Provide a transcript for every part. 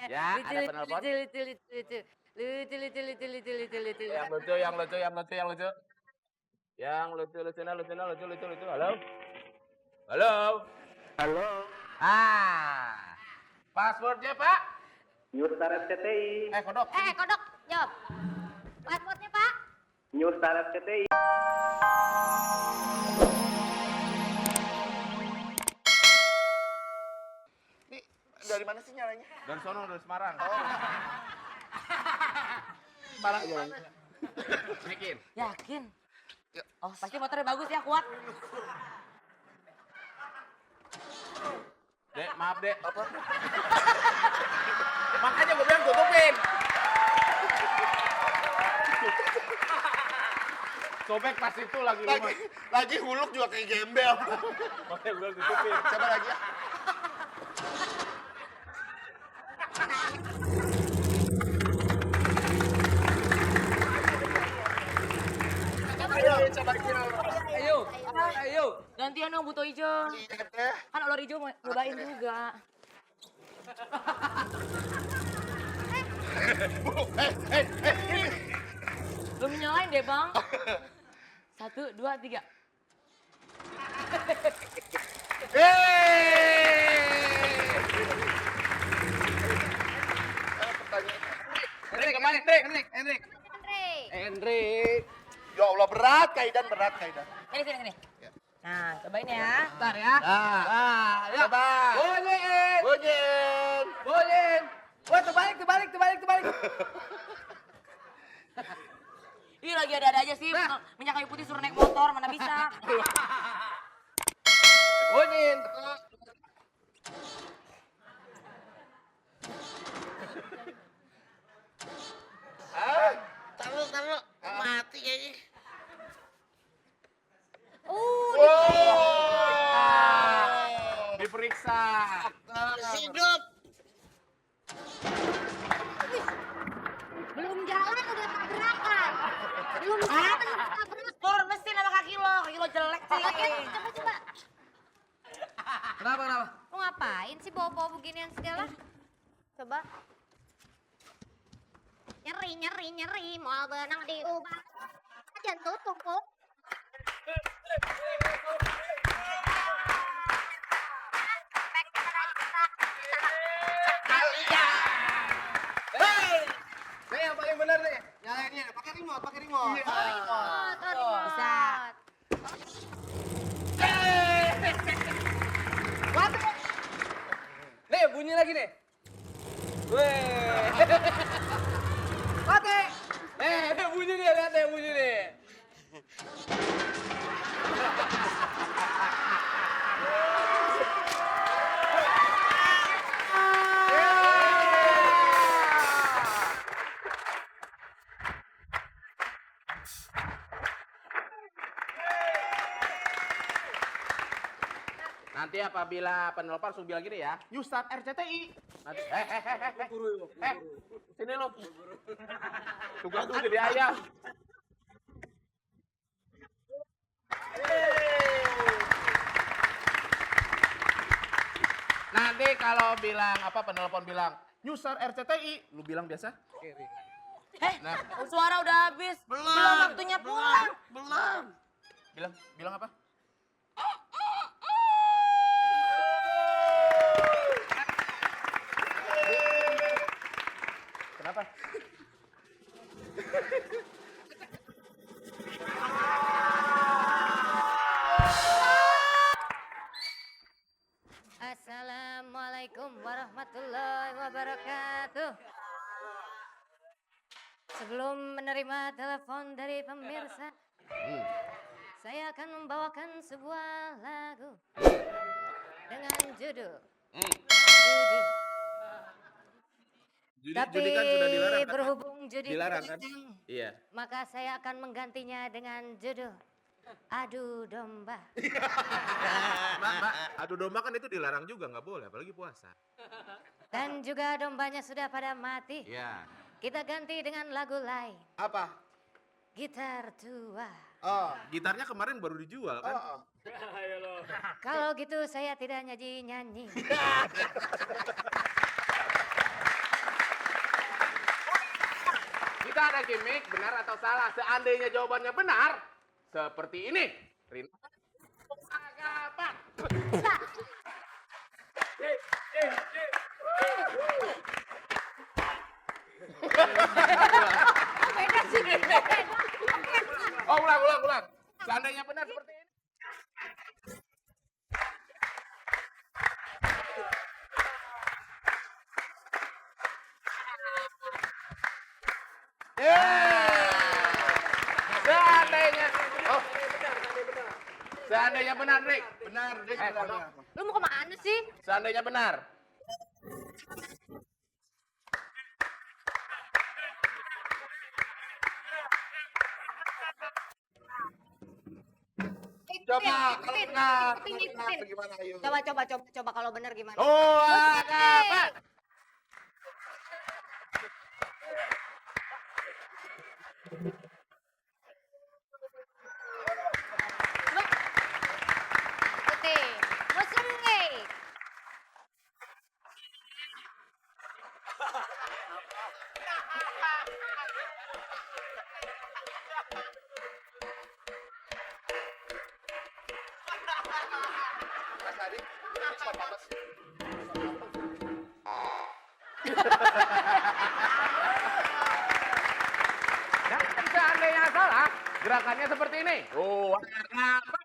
Ya, ada penelpon. Lucu. Yang lucu. Yang lucu. Halo? Halo? Halo, Passwordnya Pak? Newstar RCTI. Kodok. Kodok, jawab. Passwordnya, Pak? Newstar RCTI. Nih, dari mana sih nyalanya? Dari sono, dari Semarang. Semarang gimana? Bikin. Yakin? Oh, pasti motornya bagus ya, kuat. Dek, maaf Dek. Apa? Makanya gue bilang tutupin. Sobek pas itu lagi Lagi huluk juga kayak gembel. Makanya gue bilang tutupin. Coba lagi ya. Ayo. Gantian dong, buto hijau. Kan olor hijau mau nyobain juga. Belum nyalain deh, Bang. 1, 2, 3. Hendrik. Ya Allah, berat Kaidan. Sini. Nah, cobain ya. Bentar ya. Coba. Bunyin. Wah, terbalik. Ih, lagi ada aja sih. Minyak kayu putih suruh naik motor, mana bisa. Bunyin. Taruh. Mati kayaknya. Diperiksa. Hidup. Belum jalan udah tabrakan. Belum jalan udah tabrakan. Turun mesin sama kaki lo jelek sih. Coba. Kenapa? Lo ngapain sih bawa-bawa beginian segala? Coba. Nyeri, mau benang diubah. Jangan tutup, kok. Nih yang paling benar nih. Nyalainnya pakai remote. Bisa. Nih bunyi lagi nih. Mati. Bunyi nih, lihat deh bunyi nih. Nanti apabila penelpon langsung bilang gini ya, Newstar RCTI. Nanti, sini lo. Tugas tuh jadi ayam. Nanti kalau bilang penelpon bilang Newstar RCTI, lu bilang biasa? Nah, suara udah habis. Belum waktunya pulang. Bilang apa? Kenapa? Assalamualaikum warahmatullahi wabarakatuh. Sebelum menerima telepon dari pemirsa, saya akan membawakan sebuah lagu dengan judul Judi. Tapi Judi kan sudah dilarang. berhubung judi Dilarang kan? dilarang, Iya. maka saya akan menggantinya dengan judul Adu Domba. Mbak, adu domba kan itu dilarang juga, nggak boleh, apalagi puasa. Dan juga dombanya sudah pada mati. Iya. Kita ganti dengan lagu lain. Apa? Gitar tua. Oh. Gitarnya kemarin baru dijual kan? Oh. Kalau gitu saya tidak nyanyi. Kita ada gimmick, benar atau salah. Seandainya jawabannya benar, seperti ini. Rina. Apa? Beda sih. Oh, ulang. Seandainya benar seperti ini. Seandainya benar, Rick. Benar, Dik. Lu mau kemana sih? Seandainya benar. Coba kalau benar. Ikutin. Gimana ayo? Coba kalau bener gimana? Oh, apa? Ikutin. Musim nih. Mas Adi, cepat panas. Dan seandainya salah, gerakannya seperti ini. Oh, apa?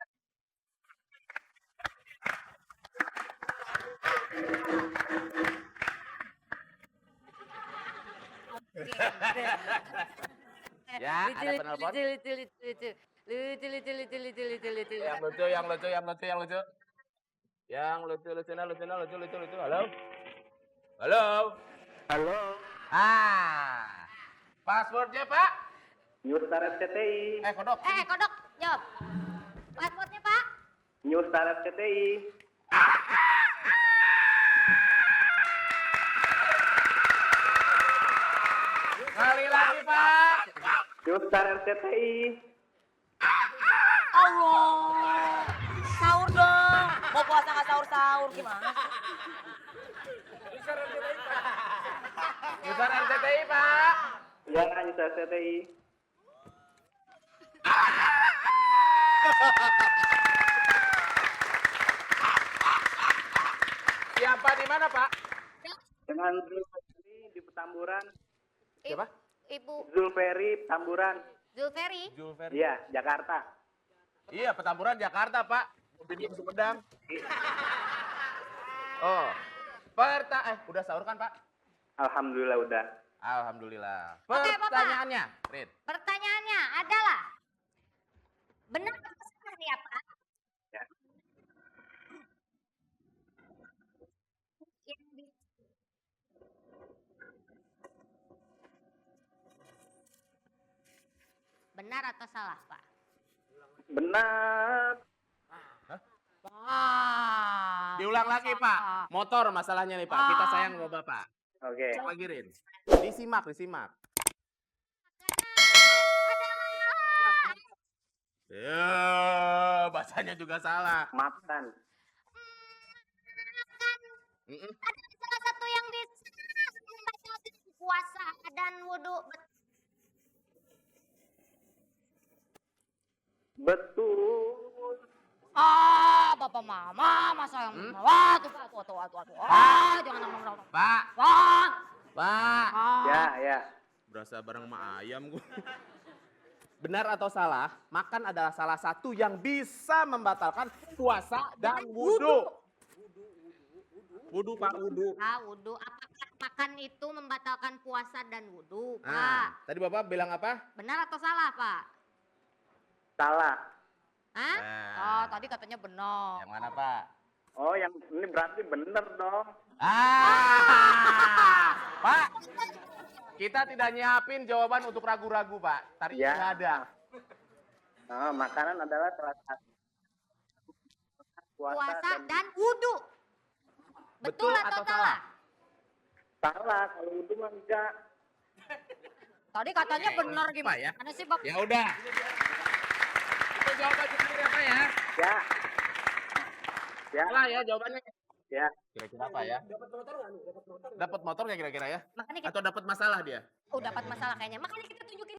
Ya, ada penelpon. Lucu. Yang lucu. Halo. Halo. Passwordnya, Pak? New Star RCTI. Kodok. Kodok, jawab. Passwordnya, Pak? New Star RCTI. Kali lagi, Pak. New Star RCTI. Allah. Sahur dong. Mau puasa nggak sahur gimana? User RCTI, Pak. Ya, New Star RCTI. Siapa di mana, Pak? Dengan Zulferi di Petamburan. Siapa? Ibu Zulferi Petamburan. Zulferi. Julferi. Iya, Jakarta. Iya, Petamburan Jakarta, Pak. Mobil Sumedang. Oh. Udah sahur kan, Pak? Alhamdulillah udah. Alhamdulillah. Oke, Bapak. Pertanyaannya, Rid. Pertanyaannya adalah benar atau salah nih ya, Pak? Ya. Yang di- Benar atau salah, Pak? Benar. Diulang lagi, Pak. Motor masalahnya nih, Pak. Kita sayang sama Bapak. Oke. Coba girin. Disimak. Ya, bahasanya juga salah. Maafkan. Ada salah satu yang bisa membatalkan puasa dan wudhu. Betul. Bapak mama, masa yang waduh, jangan ngomong. Pak. Bang. Pak. Ya. Berasa bareng sama ayam gua. Benar atau salah, makan adalah salah satu yang bisa membatalkan puasa dan wudhu. Wudhu, Pak, wudhu. Wudhu. Apakah makan itu membatalkan puasa dan wudhu, Pak? Nah, tadi Bapak bilang apa? Benar atau salah, Pak? Salah. Hah? Nah. Tadi katanya benar. Yang mana, Pak? Oh, yang ini berarti bener dong. Pak, kita tidak nyiapin jawaban untuk ragu-ragu, Pak. Tadi Ya. nggak ada. Oh, makanan adalah salah satu Puasa dan wudhu. Betul atau salah? Salah, kalau itu mah enggak. Tadi katanya benar Pak, gimana? ya? Mana sih, Bapak? Ya udah. jawabannya sendiri apa ya? Ya. Ya. Salah ya jawabannya. Ya. Kira-kira apa ya? Dapat motor nggak kira-kira ya? Makanya kita, Atau dapat masalah dia? dapat masalah kayaknya. Makanya kita tunjukin.